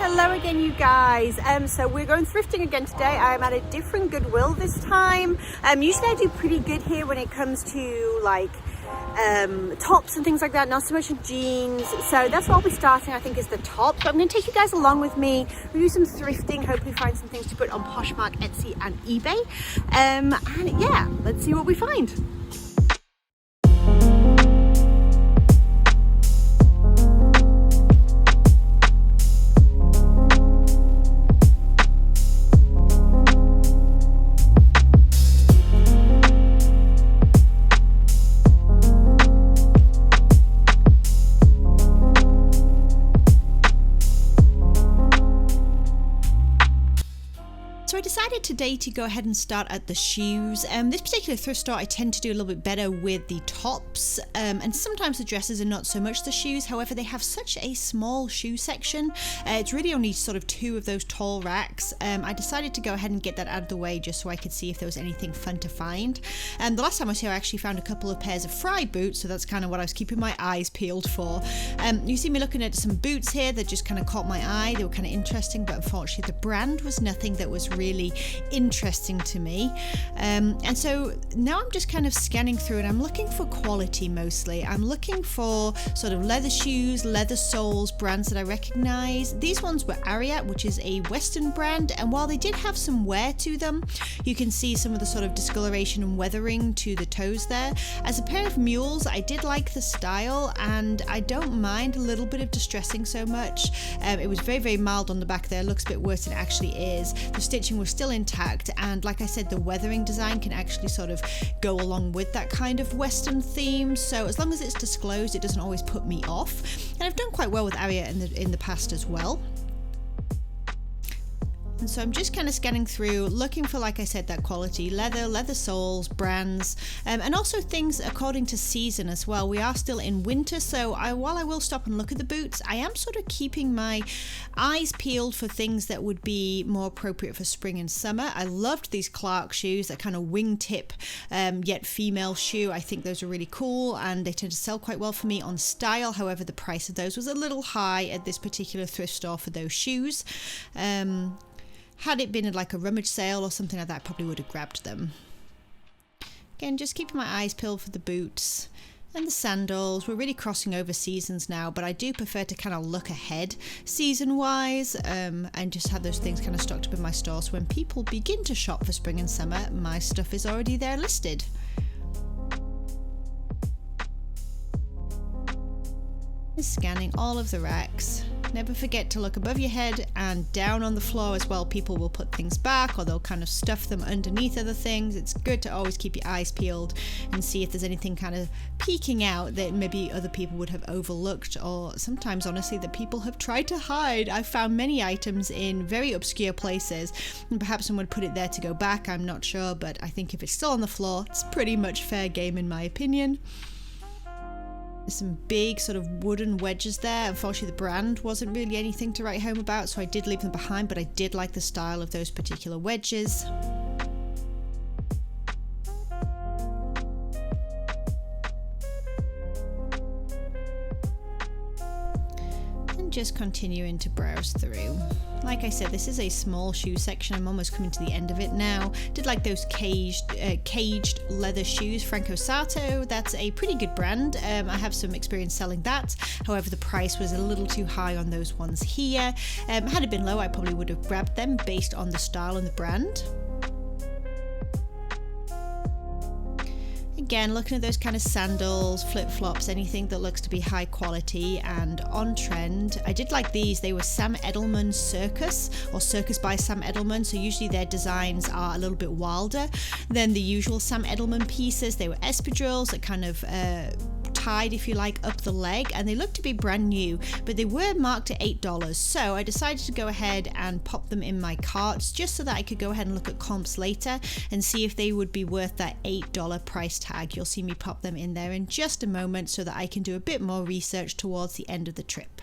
Hello again, you guys. So we're going thrifting again today. I'm at a different Goodwill this time. Usually I do pretty good here when it comes to like tops and things like that, not so much jeans. So that's what I'll be starting, I think, is the top. So I'm going to take you guys along with me. We'll do some thrifting, hopefully find some things to put on Poshmark, Etsy and eBay. And yeah, let's see what we find. So I decided today to go ahead and start at the shoes. This particular thrift store, I tend to do a little bit better with the tops, and sometimes the dresses and not so much the shoes. However, they have such a small shoe section. It's really only sort of two of those tall racks. I decided to go ahead and get that out of the way just so I could see if there was anything fun to find. And the last time I was here, I actually found a couple of pairs of Fry boots, so that's kind of what I was keeping my eyes peeled for. You see me looking at some boots here that just kind of caught my eye. They were kind of interesting, but unfortunately the brand was nothing that was really interesting to me, and so now I'm just kind of scanning through and I'm looking for quality mostly. I'm looking for sort of leather shoes, leather soles, brands that I recognize. These ones were Ariat, which is a Western brand, and while they did have some wear to them, you can see some of the sort of discoloration and weathering to the toes there. As a pair of mules, I did like the style and I don't mind a little bit of distressing so much. It was very, very mild on the back there, looks a bit worse than it actually is. The stitching was still intact, and like I said, the weathering design can actually sort of go along with that kind of Western theme, so as long as it's disclosed, it doesn't always put me off. And I've done quite well with Ariat in the past as well. And so I'm just kind of scanning through, looking for, like I said, that quality leather soles, brands, and also things according to season as well. We are still in winter, so while I will stop and look at the boots, I am sort of keeping my eyes peeled for things that would be more appropriate for spring and summer. I loved these Clark shoes, that kind of wingtip yet female shoe. I think those are really cool and they tend to sell quite well for me on style. However, the price of those was a little high at this particular thrift store for those shoes. Had it been like a rummage sale or something like that, I probably would have grabbed them. Again, just keeping my eyes peeled for the boots and the sandals. We're really crossing over seasons now, but I do prefer to kind of look ahead season-wise, and just have those things kind of stocked up in my store, so when people begin to shop for spring and summer, my stuff is already there listed. Scanning all of the racks. Never forget to look above your head and down on the floor as well. People will put things back or they'll kind of stuff them underneath other things. It's good to always keep your eyes peeled and see if there's anything kind of peeking out that maybe other people would have overlooked, or sometimes honestly that people have tried to hide. I've found many items in very obscure places and perhaps someone put it there to go back, I'm not sure, but I think if it's still on the floor, it's pretty much fair game in my opinion. There's some big sort of wooden wedges there. Unfortunately, the brand wasn't really anything to write home about, so I did leave them behind, but I did like the style of those particular wedges. And just continuing to browse through. Like I said, this is a small shoe section. I'm almost coming to the end of it now. Did like those caged leather shoes, Franco Sato. That's a pretty good brand. I have some experience selling that. However, the price was a little too high on those ones here. Had it been low, I probably would have grabbed them based on the style and the brand. Again, looking at those kind of sandals, flip-flops, anything that looks to be high quality and on trend. I did like these. They were Sam Edelman Circus, or Circus by Sam Edelman, so usually their designs are a little bit wilder than the usual Sam Edelman pieces. They were espadrilles that kind of tied, if you like, up the leg, and they looked to be brand new, but they were marked at $8, so I decided to go ahead and pop them in my carts just so that I could go ahead and look at comps later and see if they would be worth that $8 price tag. You'll see me pop them in there in just a moment so that I can do a bit more research towards the end of the trip.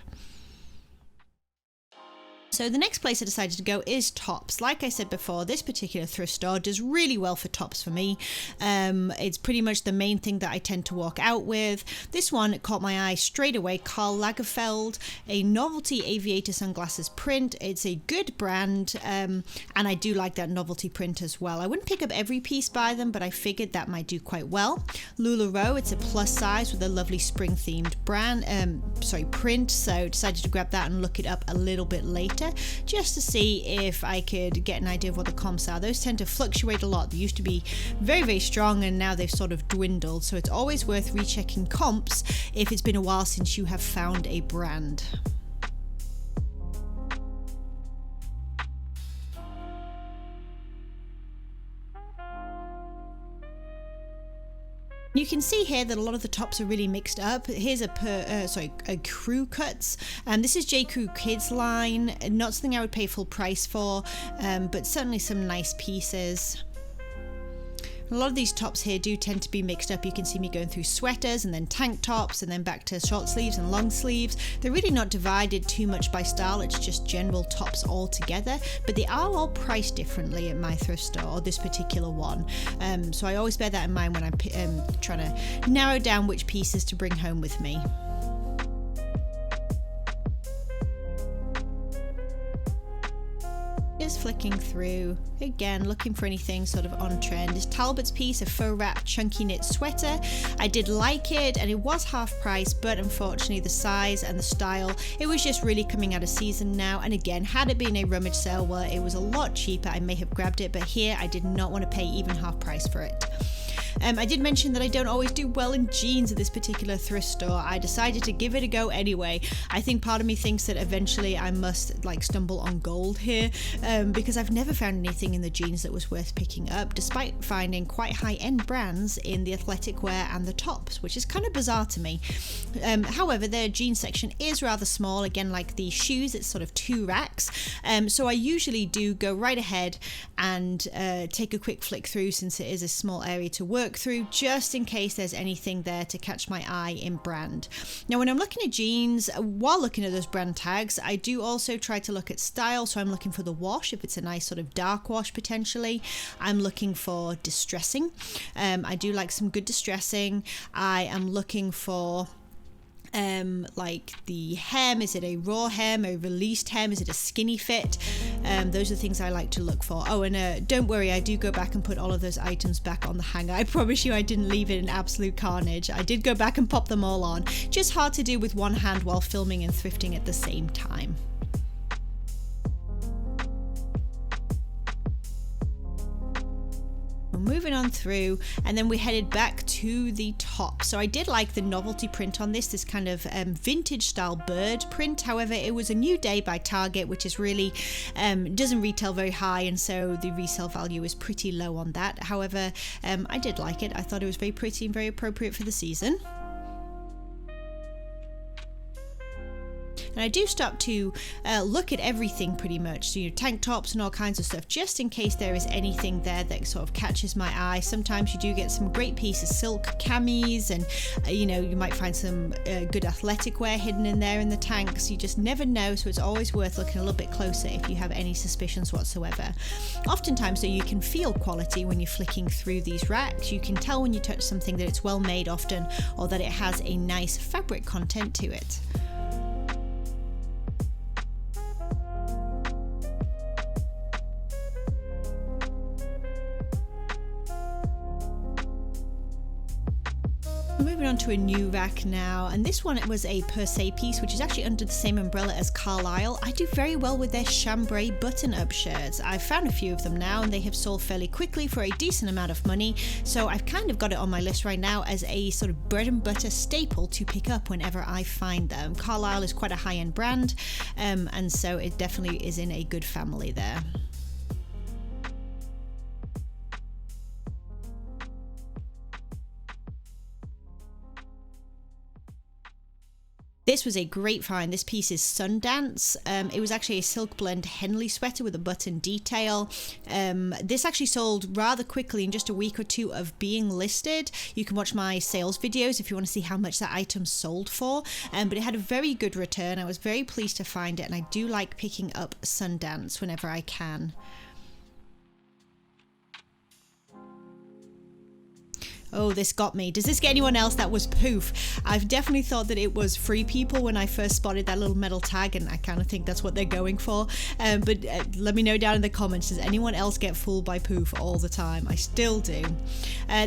So the next place I decided to go is tops. Like I said before, this particular thrift store does really well for tops for me. It's pretty much the main thing that I tend to walk out with. This one caught my eye straight away. Karl Lagerfeld, a novelty aviator sunglasses print. It's a good brand, and I do like that novelty print as well. I wouldn't pick up every piece by them, but I figured that might do quite well. LuLaRoe, it's a plus size with a lovely spring themed print. So decided to grab that and look it up a little bit later, just to see if I could get an idea of what the comps are. Those tend to fluctuate a lot. They used to be very, very strong, and now they've sort of dwindled. So it's always worth rechecking comps if it's been a while since you have found a brand. You can see here that a lot of the tops are really mixed up. Here's a crew cuts. This is J. Crew Kids line. Not something I would pay full price for, but certainly some nice pieces. A lot of these tops here do tend to be mixed up. You can see me going through sweaters and then tank tops and then back to short sleeves and long sleeves. They're really not divided too much by style. It's just general tops all together, but they are all priced differently at my thrift store, or this particular one. So I always bear that in mind when I'm trying to narrow down which pieces to bring home with me. Just flicking through, again looking for anything sort of on trend. This Talbot's piece, a faux wrap chunky knit sweater. I did like it, and it was half price, but unfortunately the size and the style, it was just really coming out of season now. And again, had it been a rummage sale where it was a lot cheaper, I may have grabbed it, but here I did not want to pay even half price for it. I did mention that I don't always do well in jeans at this particular thrift store. I decided to give it a go anyway. I think part of me thinks that eventually I must stumble on gold here, because I've never found anything in the jeans that was worth picking up, despite finding quite high-end brands in the athletic wear and the tops, which is kind of bizarre to me. However, their jeans section is rather small. Again, like the shoes, it's sort of 2 racks. So I usually do go right ahead and take a quick flick through, since it is a small area to work through, just in case there's anything there to catch my eye in brand. Now, when I'm looking at jeans, while looking at those brand tags, I do also try to look at style. So I'm looking for the wash, if it's a nice sort of dark wash potentially. I'm looking for distressing. I do like some good distressing. I am looking for like the hem. Is it a raw hem, a released hem? Is it a skinny fit? Those are things I like to look for. Oh, and don't worry, I do go back and put all of those items back on the hanger. I promise you I didn't leave it in absolute carnage. I did go back and pop them all on. Just hard to do with one hand while filming and thrifting at the same time. Moving on through, and then we headed back to the top. So I did like the novelty print on this kind of vintage style bird print. However, it was a New Day by Target, which is really doesn't retail very high, and so the resale value is pretty low on that. However, I did like it. I thought it was very pretty and very appropriate for the season. And I do stop to look at everything pretty much, so tank tops and all kinds of stuff, just in case there is anything there that sort of catches my eye. Sometimes you do get some great pieces, silk camis, and you might find some good athletic wear hidden in there in the tanks. You just never know, so it's always worth looking a little bit closer if you have any suspicions whatsoever. Oftentimes, though, you can feel quality when you're flicking through these racks. You can tell when you touch something that it's well made often, or that it has a nice fabric content to it. Moving on to a new rack now, and this one was a per se piece, which is actually under the same umbrella as Carlisle. I do very well with their chambray button-up shirts. I've found a few of them now, and they have sold fairly quickly for a decent amount of money, so I've kind of got it on my list right now as a sort of bread and butter staple to pick up whenever I find them. Carlisle is quite a high-end brand, and so it definitely is in a good family there. This was a great find. This piece is Sundance. It was actually a silk blend Henley sweater with a button detail. This actually sold rather quickly in just a week or two of being listed. You can watch my sales videos if you want to see how much that item sold for. But it had a very good return. I was very pleased to find it, and I do like picking up Sundance whenever I can. Oh, this got me. Does this get anyone else? That was poof. I've definitely thought that it was Free People when I first spotted that little metal tag, and I kind of think that's what they're going for. But let me know down in the comments, does anyone else get fooled by poof all the time? I still do.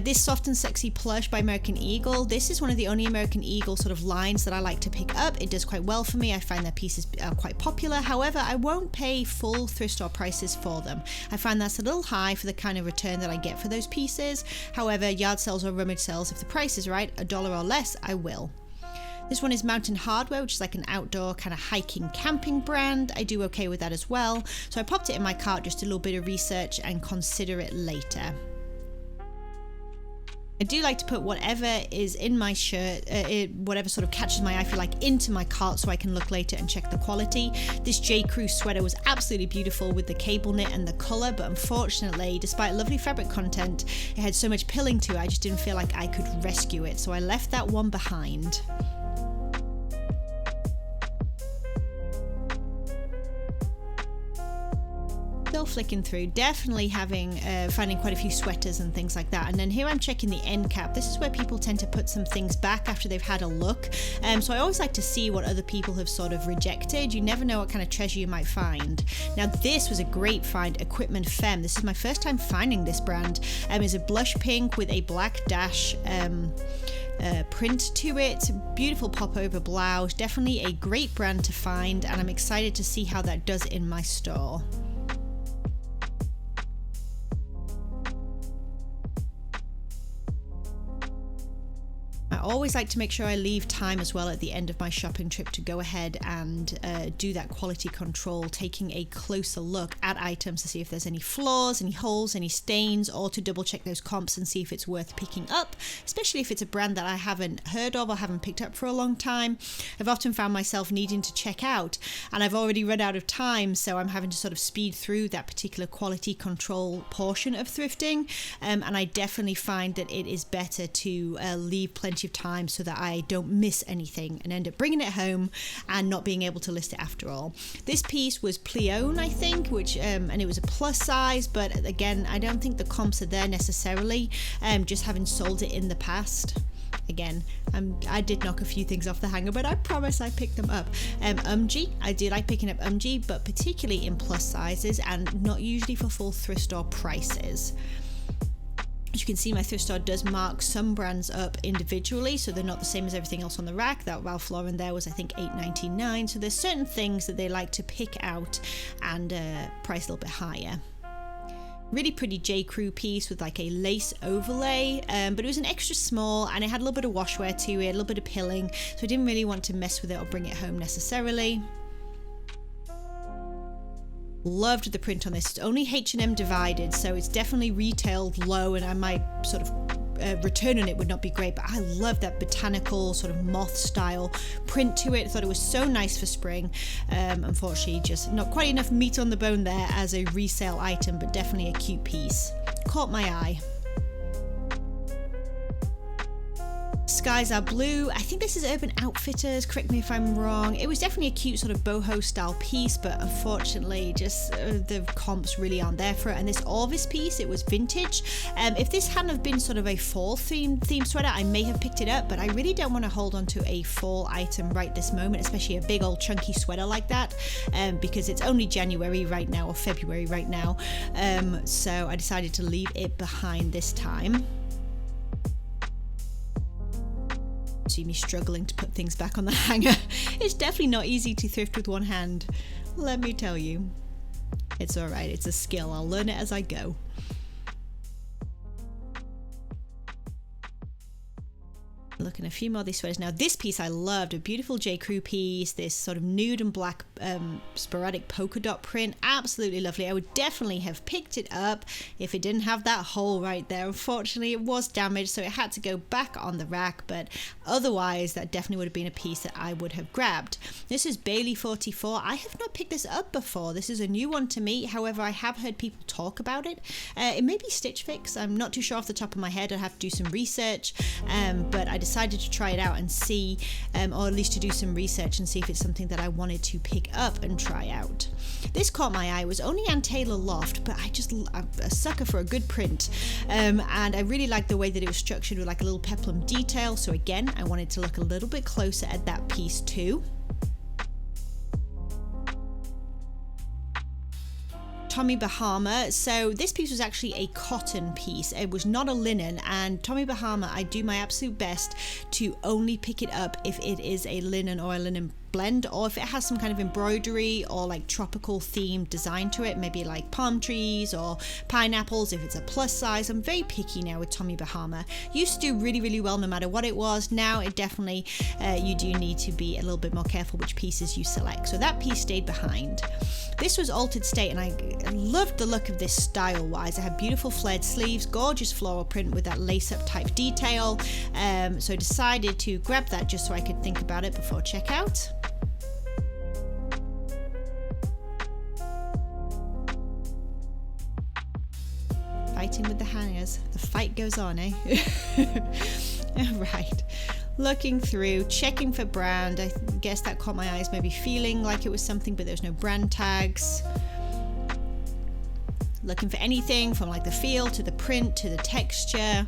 This Soft and Sexy plush by American Eagle. This is one of the only American Eagle sort of lines that I like to pick up. It does quite well for me. I find their pieces are quite popular. However, I won't pay full thrift store prices for them. I find that's a little high for the kind of return that I get for those pieces. However, yard sales or rummage sales, if the price is right, $1 or less, I will. This one is Mountain Hardware, which is like an outdoor kind of hiking camping brand. I do okay with that as well. So I popped it in my cart, just a little bit of research and consider it later. I do like to put whatever is in my shirt, whatever sort of catches my eye, if you like, into my cart so I can look later and check the quality. This J. Crew sweater was absolutely beautiful with the cable knit and the colour, but unfortunately, despite lovely fabric content, it had so much pilling to it, I just didn't feel like I could rescue it, so I left that one behind. Still flicking through, definitely finding quite a few sweaters and things like that. And then here I'm checking the end cap. This is where people tend to put some things back after they've had a look. So I always like to see what other people have sort of rejected. You never know what kind of treasure you might find. Now this was a great find, Equipment Femme. This is my first time finding this brand. It's a blush pink with a black dash print to it. Beautiful pop over blouse. Definitely a great brand to find, and I'm excited to see how that does in my store. I always like to make sure I leave time as well at the end of my shopping trip to go ahead and do that quality control, taking a closer look at items to see if there's any flaws, any holes, any stains, or to double check those comps and see if it's worth picking up, especially if it's a brand that I haven't heard of or haven't picked up for a long time. I've often found myself needing to check out, and I've already run out of time, so I'm having to sort of speed through that particular quality control portion of thrifting, and I definitely find that it is better to leave plenty of time so that I don't miss anything and end up bringing it home and not being able to list it after all. This piece was Pleone, I think, which and it was a plus size, but again, I don't think the comps are there necessarily, just having sold it in the past. Again, I did knock a few things off the hanger, but I promise I picked them up. I do like picking up but particularly in plus sizes and not usually for full thrift store prices. As you can see, my thrift store does mark some brands up individually, so they're not the same as everything else on the rack. That Ralph Lauren there was, I think, $8.99. So there's certain things that they like to pick out and price a little bit higher. Really pretty J. Crew piece with like a lace overlay, but it was an extra small and it had a little bit of washwear to it, a little bit of pilling, so I didn't really want to mess with it or bring it home necessarily. Loved the print on this. It's only H&M divided, so it's definitely retailed low, and I might sort of return on it would not be great, but I love that botanical sort of moth style print to it. I thought it was so nice for spring. Unfortunately, just not quite enough meat on the bone there as a resale item, but definitely a cute piece. Caught my eye. Skies Are Blue. I think this is Urban Outfitters, correct me if I'm wrong. It was definitely a cute sort of boho style piece, but unfortunately just the comps really aren't there for it. And this Orvis piece, it was vintage. If this hadn't have been sort of a fall theme sweater, I may have picked it up, but I really don't want to hold on to a fall item right this moment, especially a big old chunky sweater like that, because it's only January right now, or February right now. So I decided to leave it behind this time. See me struggling to put things back on the hanger. It's definitely not easy to thrift with one hand, let me tell you. It's alright, it's a skill, I'll learn it as I go. Looking a few more of these sweaters. Now this piece I loved, a beautiful J. Crew piece, this sort of nude and black sporadic polka dot print, absolutely lovely. I would definitely have picked it up if it didn't have that hole right there. Unfortunately it was damaged, so it had to go back on the rack, but otherwise that definitely would have been a piece that I would have grabbed. This is Bailey 44. I have not picked this up before. This is a new one to me, however I have heard people talk about it. It may be Stitch Fix, I'm not too sure off the top of my head. I'd have to do some research, but I decided to try it out and see, or at least to do some research and see if it's something that I wanted to pick up and try out. This caught my eye. It was only Ann Taylor Loft, but I'm a sucker for a good print, and I really liked the way that it was structured with like a little peplum detail, so again I wanted to look a little bit closer at that piece too. Tommy Bahama. So this piece was actually a cotton piece. It was not a linen, and Tommy Bahama, I do my absolute best to only pick it up if it is a linen or a linen blend, or if it has some kind of embroidery or like tropical themed design to it, maybe like palm trees or pineapples. If it's a plus size, I'm very picky now with Tommy Bahama. Used to do really well no matter what it was. Now it definitely you do need to be a little bit more careful which pieces you select. So that piece stayed behind. This was Altered State, and I loved the look of this style wise. It had beautiful flared sleeves, gorgeous floral print with that lace up type detail, so I decided to grab that just so I could think about it before checkout. Fighting with the hangers. The fight goes on, eh? Right. Looking through, checking for brand. I guess that caught my eyes, maybe feeling like it was something, but there's no brand tags. Looking for anything from like the feel to the print to the texture,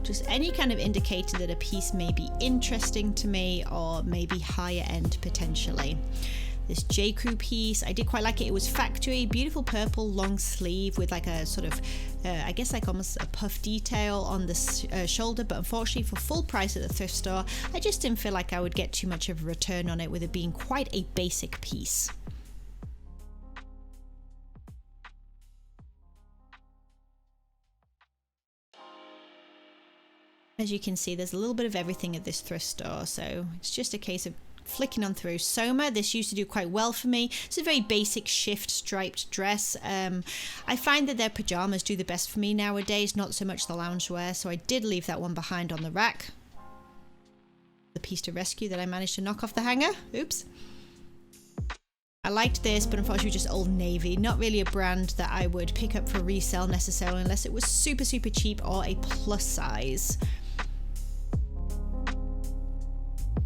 just any kind of indicator that a piece may be interesting to me or maybe higher end potentially. This J. Crew piece, I did quite like it. It was factory, beautiful purple long sleeve with like a sort of, I guess like almost a puff detail on the shoulder, but unfortunately for full price at the thrift store, I just didn't feel like I would get too much of a return on it with it being quite a basic piece. As you can see, there's a little bit of everything at this thrift store, so it's just a case of flicking on through. Soma, this used to do quite well for me. It's a very basic shift striped dress. I find that their pajamas do the best for me nowadays, not so much the loungewear, so I did leave that one behind on the rack. The piece to rescue that I managed to knock off the hanger. Oops. I liked this, but unfortunately just Old Navy. Not really a brand that I would pick up for resale necessarily unless it was super cheap or a plus size.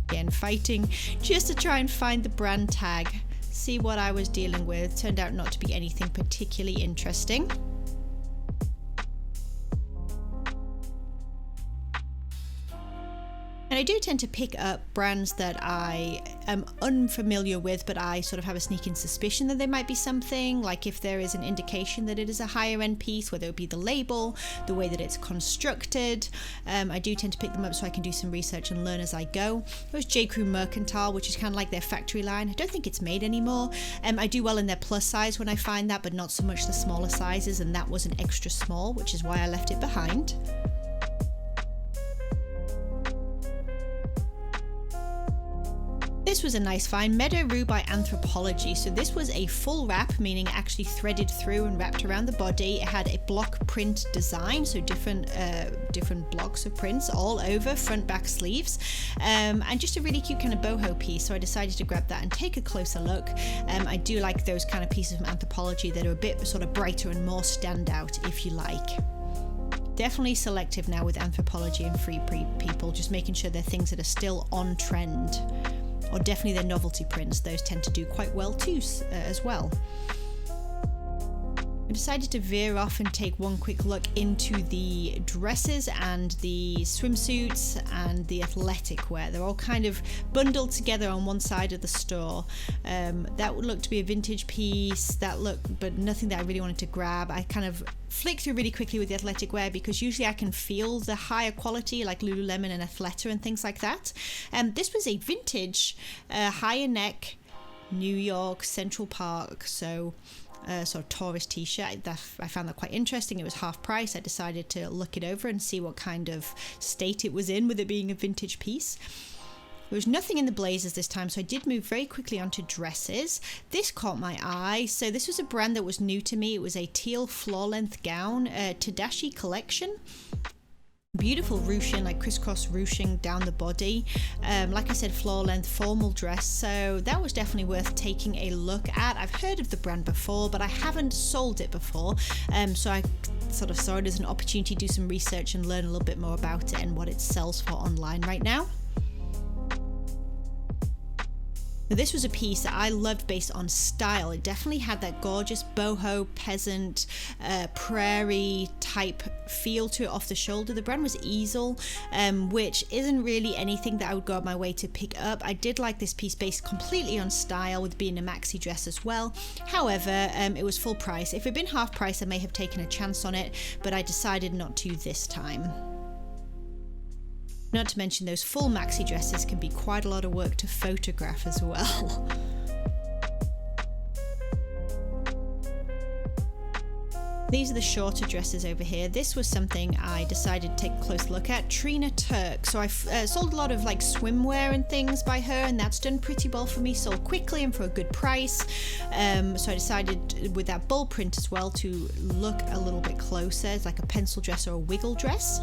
Again, fighting just to try and find the brand tag, see what I was dealing with. Turned out not to be anything particularly interesting. And I do tend to pick up brands that I am unfamiliar with, but I sort of have a sneaking suspicion that there might be something, like if there is an indication that it is a higher end piece, whether it be the label, the way that it's constructed. I do tend to pick them up so I can do some research and learn as I go. There's J. Crew Mercantile, which is kind of like their factory line. I don't think it's made anymore. I do well in their plus size when I find that, but not so much the smaller sizes, and that was an extra small, which is why I left it behind. This was a nice find, Meadow Rue by Anthropology. So this was a full wrap, meaning actually threaded through and wrapped around the body. It had a block print design, so different blocks of prints all over, front, back sleeves, and just a really cute kind of boho piece. So I decided to grab that and take a closer look. I do like those kind of pieces from Anthropology that are a bit sort of brighter and more standout, if you like. Definitely selective now with Anthropology and Free People, just making sure they're things that are still on trend. Or definitely their novelty prints, those tend to do quite well too as well. I decided to veer off and take one quick look into the dresses and the swimsuits and the athletic wear. They're all kind of bundled together on one side of the store. That would look to be a vintage piece, but nothing that I really wanted to grab. I kind of flick through really quickly with the athletic wear because usually I can feel the higher quality like Lululemon and Athleta and things like that. This was a vintage higher neck New York Central Park, so sort of tourist t-shirt. I found that quite interesting. It was half price. I decided to look it over and see what kind of state it was in, with it being a vintage piece. There was nothing in the blazers this time, so I did move very quickly onto dresses. This caught my eye. So this was a brand that was new to me. It was a teal floor-length gown, Tadashi collection. Beautiful ruching, like crisscross ruching down the body. Like I said, floor length formal dress, so that was definitely worth taking a look at. I've heard of the brand before, but I haven't sold it before, so I sort of saw it as an opportunity to do some research and learn a little bit more about it and what it sells for online right now. Now, this was a piece that I loved based on style. It definitely had that gorgeous boho, peasant, prairie type feel to it off the shoulder. The brand was Easel, which isn't really anything that I would go out my way to pick up. I did like this piece based completely on style, with being a maxi dress as well. However, it was full price. If it had been half price, I may have taken a chance on it, but I decided not to this time. Not to mention, those full maxi dresses can be quite a lot of work to photograph as well. These are the shorter dresses over here. This was something I decided to take a close look at. Trina Turk. So I've sold a lot of like swimwear and things by her, and that's done pretty well for me. Sold quickly and for a good price. So I decided with that bold print as well to look a little bit closer. It's like a pencil dress or a wiggle dress.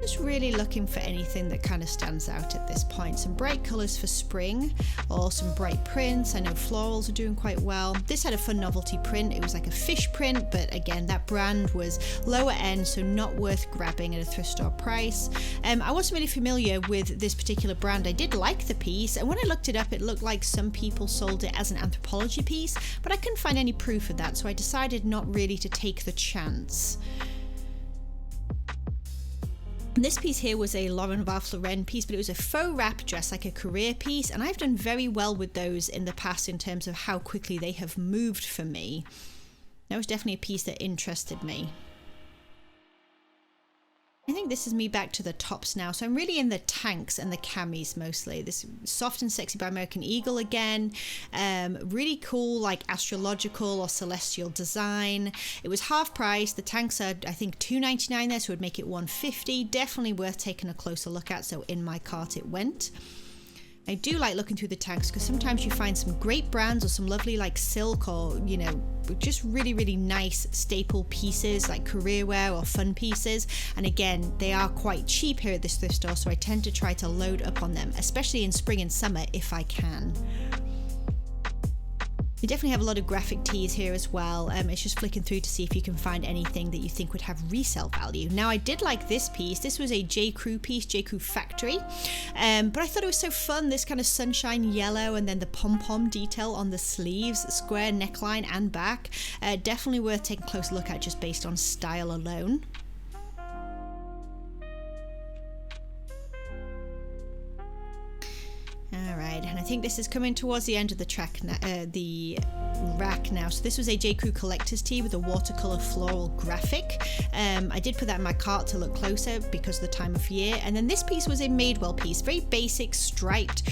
Just really looking for anything that kind of stands out at this point. Some bright colours for spring, or some bright prints. I know florals are doing quite well. This had a fun novelty print. It was like a fish print, but again, that brand was lower end, so not worth grabbing at a thrift store price. I wasn't really familiar with this particular brand. I did like the piece, and when I looked it up, it looked like some people sold it as an anthropology piece, but I couldn't find any proof of that, so I decided not really to take the chance. This piece here was a Laurent Lauren piece, but it was a faux wrap dress, like a career piece, and I've done very well with those in the past in terms of how quickly they have moved for me. That was definitely a piece that interested me. I think this is me back to the tops now, so I'm really in the tanks and the camis mostly. This Soft and Sexy by American Eagle again. Really cool, like astrological or celestial design. It was half price. The tanks are, I think, $2.99 there, so it would make it $1.50. Definitely worth taking a closer look at, so in my cart it went. I do like looking through the tanks because sometimes you find some great brands or some lovely like silk or, you know, just really, really nice staple pieces like career wear or fun pieces. And again, they are quite cheap here at this thrift store, so I tend to try to load up on them, especially in spring and summer if I can. We definitely have a lot of graphic tees here as well. It's just flicking through to see if you can find anything that you think would have resale value. Now, I did like this piece. This was a J. Crew piece, J. Crew Factory. But I thought it was so fun, this kind of sunshine yellow and then the pom-pom detail on the sleeves, square neckline and back. Definitely worth taking a close look at just based on style alone. Alright, and I think this is coming towards the end of the rack now. So this was a J. Crew collector's tee with a watercolor floral graphic. I did put that in my cart to look closer because of the time of year. And then this piece was a Madewell piece, very basic striped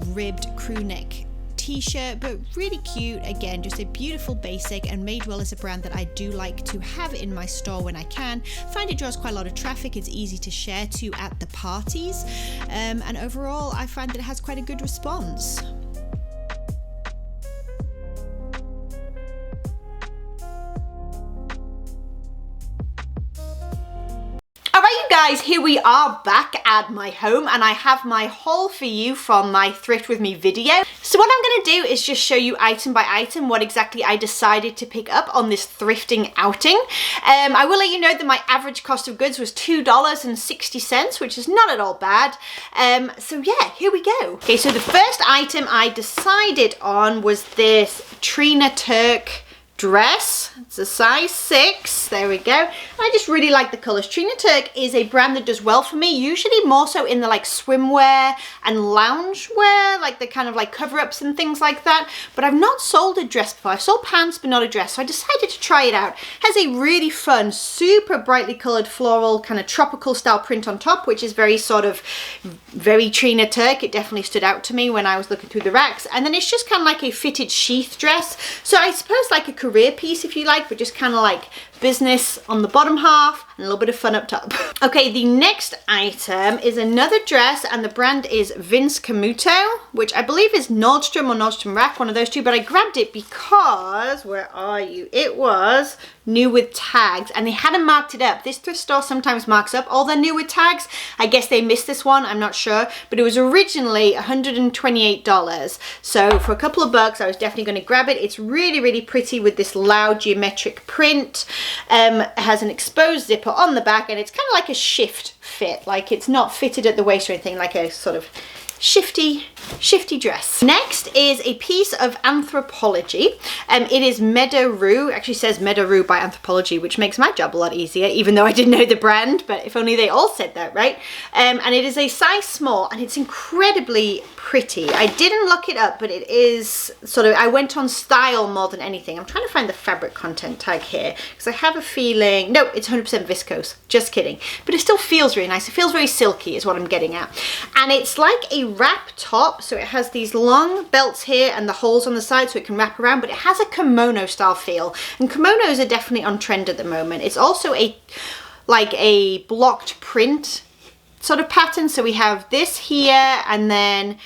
ribbed crew neck t-shirt, but really cute. Again, just a beautiful basic, and Madewell is a brand that I do like to have in my store when I can. Find it draws quite a lot of traffic. It's easy to share to at the parties, and overall I find that it has quite a good response. Guys, here we are back at my home, and I have my haul for you from my Thrift With Me video. So what I'm going to do is just show you item by item what exactly I decided to pick up on this thrifting outing. I will let you know that my average cost of goods was $2.60, which is not at all bad. So yeah, here we go. Okay, so the first item I decided on was this Trina Turk dress. It's a size 6. There we go. I just really like the colors. Trina Turk is a brand that does well for me, usually more so in the like swimwear and loungewear, like the kind of like cover-ups and things like that. But I've not sold a dress before. I've sold pants but not a dress, so I decided to try it out. It has a really fun, super brightly colored floral kind of tropical style print on top, which is very sort of very Trina Turk. It definitely stood out to me when I was looking through the racks. And then it's just kind of like a fitted sheath dress, so I suppose like a career piece if you like, but just kind of like business on the bottom half and a little bit of fun up top. Okay, the next item is another dress, and the brand is Vince Camuto, which I believe is Nordstrom or Nordstrom Rack, one of those two, but I grabbed it because, where are you? It was new with tags, and they hadn't marked it up. This thrift store sometimes marks up all their new with tags. I guess they missed this one, I'm not sure, but it was originally $128. So for a couple of bucks, I was definitely going to grab it. It's really, really pretty with this loud geometric print. It has an exposed zipper on the back, and it's kind of like a shift fit, like it's not fitted at the waist or anything, like a sort of shifty dress. Next is a piece of Anthropologie. It is Meadow Rue. Actually says Meadow Rue by Anthropologie, which makes my job a lot easier, even though I didn't know the brand, but if only they all said that, right? And it is a size small, and it's incredibly pretty. I didn't look it up, but it is sort of, I went on style more than anything. I'm trying to find the fabric content tag here, because I have a feeling, no, it's 100% viscose, just kidding. But it still feels really nice. It feels very silky is what I'm getting at. And it's like a wrap top, so it has these long belts here and the holes on the side so it can wrap around, but it has a kimono style feel, and kimonos are definitely on trend at the moment. It's also a like a blocked print sort of pattern, so we have this here and then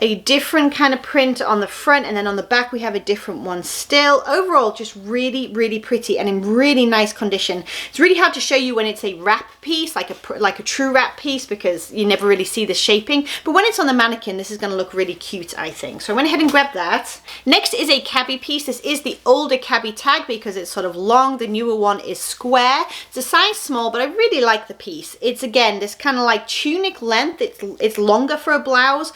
a different kind of print on the front, and then on the back we have a different one still. Overall, just really, really pretty and in really nice condition. It's really hard to show you when it's a wrap piece, like a true wrap piece, because you never really see the shaping. But when it's on the mannequin, this is going to look really cute, I think. So I went ahead and grabbed that. Next is a cabbie piece. This is the older cabbie tag because it's sort of long. The newer one is square. It's a size small, but I really like the piece. It's again this kind of like tunic length. It's longer for a blouse.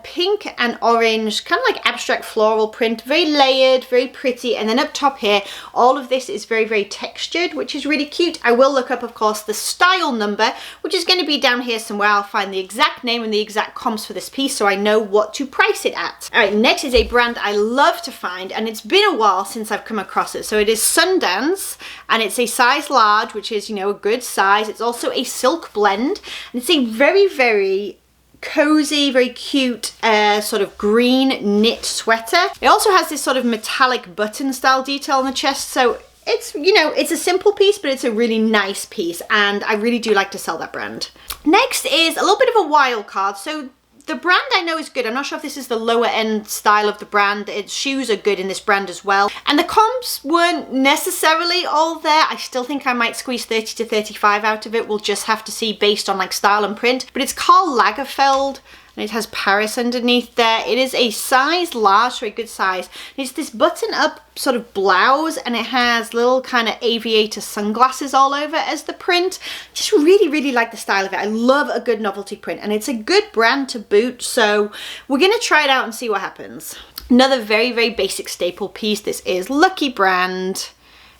Pink and orange, kind of like abstract floral print, very layered, very pretty. And then up top here, all of this is very, very textured, which is really cute. I will look up, of course, the style number, which is going to be down here somewhere. I'll find the exact name and the exact comps for this piece so I know what to price it at. All right, next is a brand I love to find, and it's been a while since I've come across it. So it is Sundance, and it's a size large, which is, you know, a good size. It's also a silk blend, and it's a very, very cozy, very cute sort of green knit sweater. It also has this sort of metallic button style detail on the chest, so it's, you know, it's a simple piece, but it's a really nice piece, and I really do like to sell that brand. Next is a little bit of a wild card. So the brand I know is good. I'm not sure if this is the lower end style of the brand. Its shoes are good in this brand as well. And the comps weren't necessarily all there. I still think I might squeeze 30 to 35 out of it. We'll just have to see based on like style and print. But it's Karl Lagerfeld, and it has Paris underneath there. It is a size large, so a good size. It's this button up sort of blouse, and it has little kind of aviator sunglasses all over as the print. Just really, really like the style of it. I love a good novelty print, and it's a good brand to boot, so we're gonna try it out and see what happens. Another very, very basic staple piece. This is Lucky brand,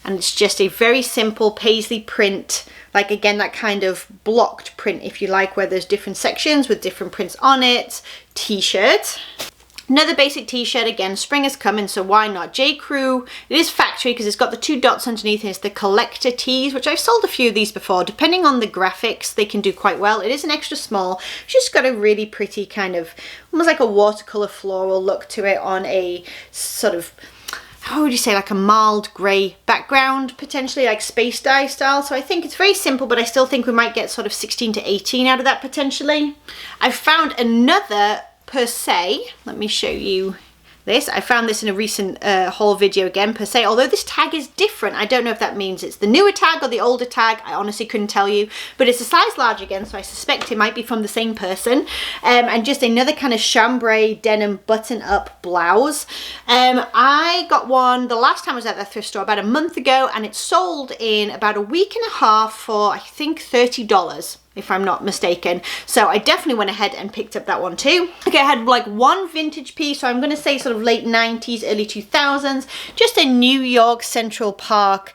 and it's just a very simple paisley print, like again that kind of blocked print if you like, where there's different sections with different prints on it. T-shirt, another basic t-shirt. Again, spring is coming, so why not? J. Crew. It is factory because it's got the 2 dots underneath, and it's the collector tees, which I've sold a few of these before. Depending on the graphics, they can do quite well. It is an extra small. It's just got a really pretty kind of almost like a watercolor floral look to it on a sort of, how would you say, like a mild grey background, potentially like space dye style. So I think it's very simple, but I still think we might get sort of 16 to 18 out of that potentially. I've found another per se. Let me show you this. I found this in a recent haul video again, per se, although this tag is different. I don't know if that means it's the newer tag or the older tag. I honestly couldn't tell you, but it's a size large again, so I suspect it might be from the same person. And just another kind of chambray denim button up blouse. I got one the last time I was at that thrift store about a month ago, and it sold in about a week and a half for I think $30. if I'm not mistaken. So I definitely went ahead and picked up that one too. Okay, I had like one vintage piece, so I'm going to say sort of late 90s, early 2000s, just a New York Central Park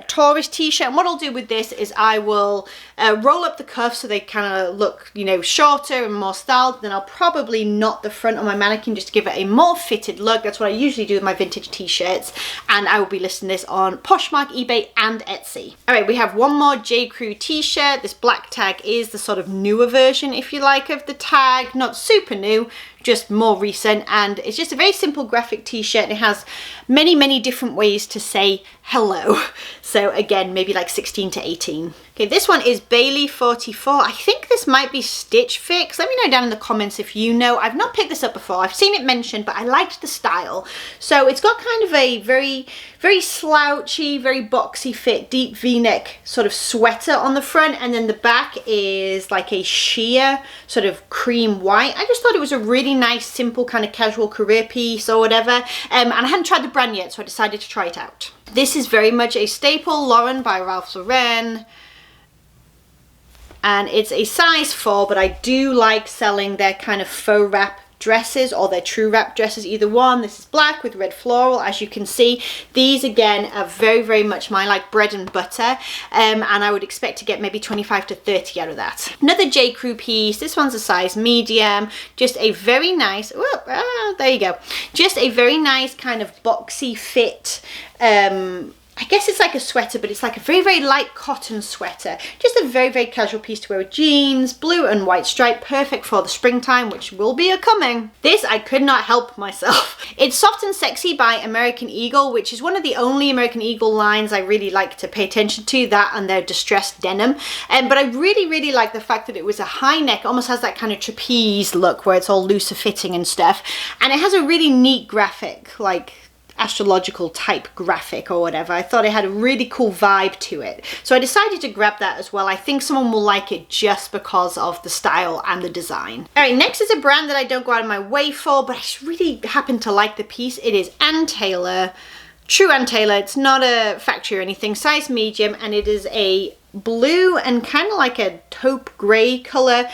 tourist t-shirt. And what I'll do with this is I will roll up the cuffs so they kind of look, you know, shorter and more styled. Then I'll probably knot the front on my mannequin just to give it a more fitted look. That's what I usually do with my vintage t-shirts, and I will be listing this on Poshmark, eBay and Etsy. All right, we have one more J. Crew t-shirt. This black tag is the sort of newer version, if you like, of the tag. Not super new, just more recent, and it's just a very simple graphic t-shirt, and it has many different ways to say hello. So again, maybe like 16 to 18. Okay, this one is Bailey 44. I think this might be Stitch Fix. Let me know down in the comments if you know. I've not picked this up before. I've seen it mentioned, but I liked the style. So it's got kind of a very slouchy, very boxy fit, deep V-neck sort of sweater on the front, and then the back is like a sheer sort of cream white. I just thought it was a really nice, simple kind of casual career piece or whatever. And I hadn't tried the brand yet, so I decided to try it out. This is very much a staple, Lauren by Ralph Lauren. And it's a size 4, but I do like selling their kind of faux wrap dresses or their true wrap dresses, either one. This is black with red floral, as you can see. These again are very much my like bread and butter, and I would expect to get maybe 25 to 30 out of that. Another J. Crew piece. This one's a size medium. Just a very nice, there you go, just a very nice kind of boxy fit. I guess it's like a sweater, but it's like a very light cotton sweater. Just a very casual piece to wear with jeans, blue and white stripe, perfect for the springtime, which will be a-coming. This, I could not help myself. It's Soft and Sexy by American Eagle, which is one of the only American Eagle lines I really like to pay attention to, that and their distressed denim. But I really like the fact that it was a high neck, almost has that kind of trapeze look where it's all looser fitting and stuff. And it has a really neat graphic, like astrological type graphic or whatever. I thought it had a really cool vibe to it, so I decided to grab that as well. I think someone will like it just because of the style and the design. All right, next is a brand that I don't go out of my way for, but I just really happen to like the piece. It is Ann Taylor, true Ann Taylor. It's not a factory or anything, size medium, and it is a blue and kind of like a taupe gray color.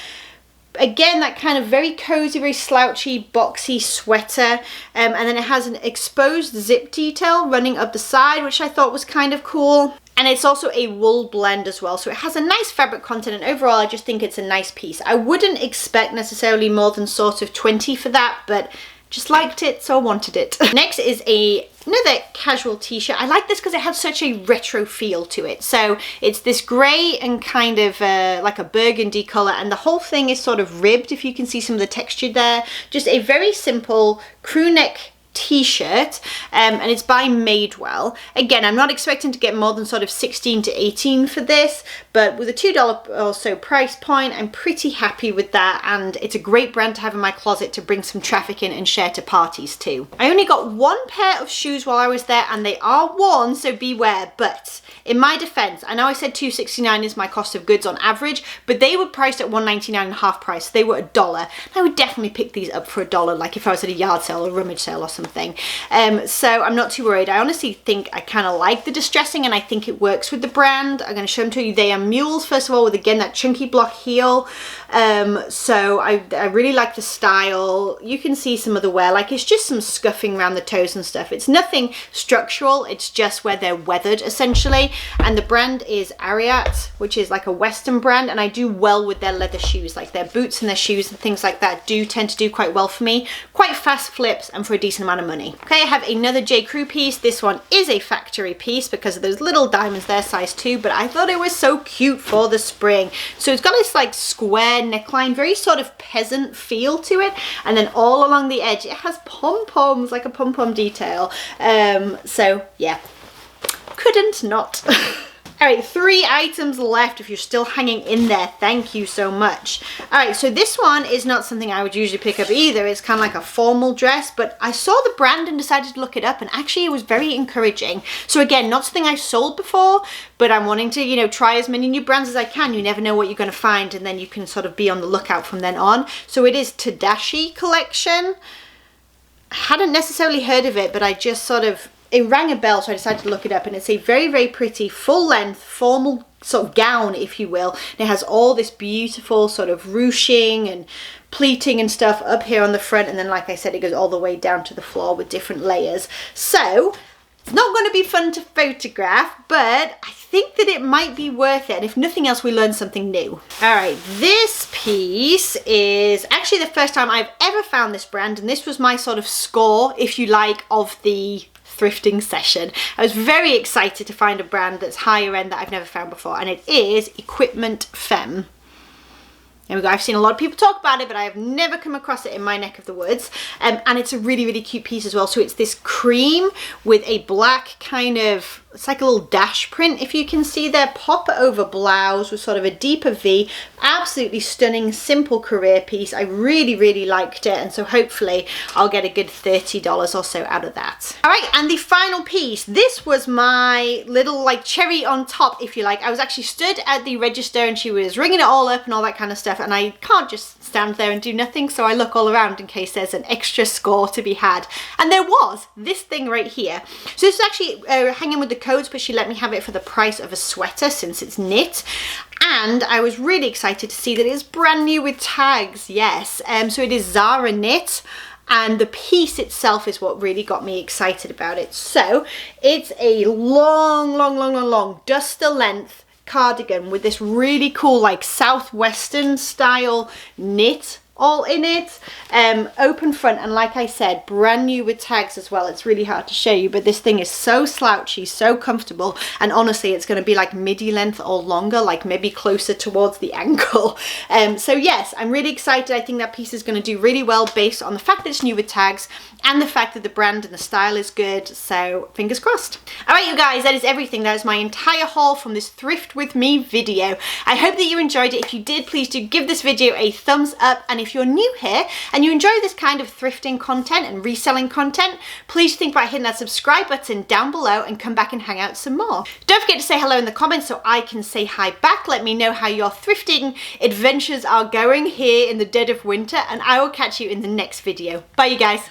Again, that kind of very cozy, very slouchy, boxy sweater. And then it has an exposed zip detail running up the side, which I thought was kind of cool. And it's also a wool blend as well. So it has a nice fabric content, and overall, I just think it's a nice piece. I wouldn't expect necessarily more than sort of 20 for that, but just liked it, so I wanted it. Next is another casual t-shirt. I like this because it has such a retro feel to it. So it's this grey and kind of like a burgundy colour, and the whole thing is sort of ribbed, if you can see some of the texture there. Just a very simple crew neck t-shirt, and it's by Madewell. Again, I'm not expecting to get more than sort of 16 to 18 for this, but with a $2 or so price point, I'm pretty happy with that, and it's a great brand to have in my closet to bring some traffic in and share to parties too. I only got one pair of shoes while I was there, and they are worn, so beware. But in my defense, I know I said $2.69 is my cost of goods on average, but they were priced at $1.99 and half price. They were $1. I would definitely pick these up for $1, like if I was at a yard sale or rummage sale or something. So I'm not too worried. I honestly think I kind of like the distressing, and I think it works with the brand. I'm going to show them to you. They are mules, first of all, with again that chunky block heel. So I really like the style. You can see some of the wear, like it's just some scuffing around the toes and stuff. It's nothing structural, it's just where they're weathered essentially. And the brand is Ariat, which is like a Western brand, and I do well with their leather shoes, like their boots and their shoes and things like that do tend to do quite well for me. Quite fast flips and for a decent amount of money. Okay, I have another J. Crew piece. This one is a factory piece because of those little diamonds there, size 2, but I thought it was so cute for the spring. So it's got this like square neckline, very sort of peasant feel to it, and then all along the edge it has pom-poms, like a pom-pom detail. So yeah, couldn't not. All right, 3 items left if you're still hanging in there. Thank you so much. All right, so this one is not something I would usually pick up either. It's kind of like a formal dress, but I saw the brand and decided to look it up, and actually it was very encouraging. So again, not something I've sold before, but I'm wanting to, you know, try as many new brands as I can. You never know what you're going to find, and then you can sort of be on the lookout from then on. So it is Tadashi collection. I hadn't necessarily heard of it, but I just sort of, it rang a bell, so I decided to look it up, and it's a very pretty full length formal sort of gown, if you will. And it has all this beautiful sort of ruching and pleating and stuff up here on the front, and then like I said, it goes all the way down to the floor with different layers. So it's not going to be fun to photograph, but I think that it might be worth it, and if nothing else, we learned something new. All right, this piece is actually the first time I've ever found this brand, and this was my sort of score, if you like, of the thrifting session. I was very excited to find a brand that's higher end that I've never found before, and it is Equipment Femme. There we go. I've seen a lot of people talk about it, but I have never come across it in my neck of the woods. And it's a really, really cute piece as well. So it's this cream with a black kind of, it's like a little dash print, if you can see there, pop over blouse with sort of a deeper V. Absolutely stunning, simple career piece. I really, really liked it. And so hopefully I'll get a good $30 or so out of that. All right, and the final piece. This was my little like cherry on top, if you like. I was actually stood at the register and she was ringing it all up and all that kind of stuff. And I can't just stand there and do nothing. So I look all around in case there's an extra score to be had. And there was this thing right here. So this is actually hanging with the codes, but she let me have it for the price of a sweater since it's knit. And I was really excited to see that it's brand new with tags. Yes, so it is Zara knit, and the piece itself is what really got me excited about it. So it's a long duster length cardigan with this really cool like southwestern style knit all in it, open front, and like I said, brand new with tags as well. It's really hard to show you, but this thing is so slouchy, so comfortable, and honestly it's going to be like midi length or longer, like maybe closer towards the ankle. So yes, I'm really excited. I think that piece is going to do really well based on the fact that it's new with tags and the fact that the brand and the style is good, so fingers crossed. All right, you guys, that is everything. That is my entire haul from this Thrift With Me video. I hope that you enjoyed it. If you did, please do give this video a thumbs up, and if you're new here and you enjoy this kind of thrifting content and reselling content, please think about hitting that subscribe button down below and come back and hang out some more. Don't forget to say hello in the comments so I can say hi back. Let me know how your thrifting adventures are going here in the dead of winter, and I will catch you in the next video. Bye, you guys.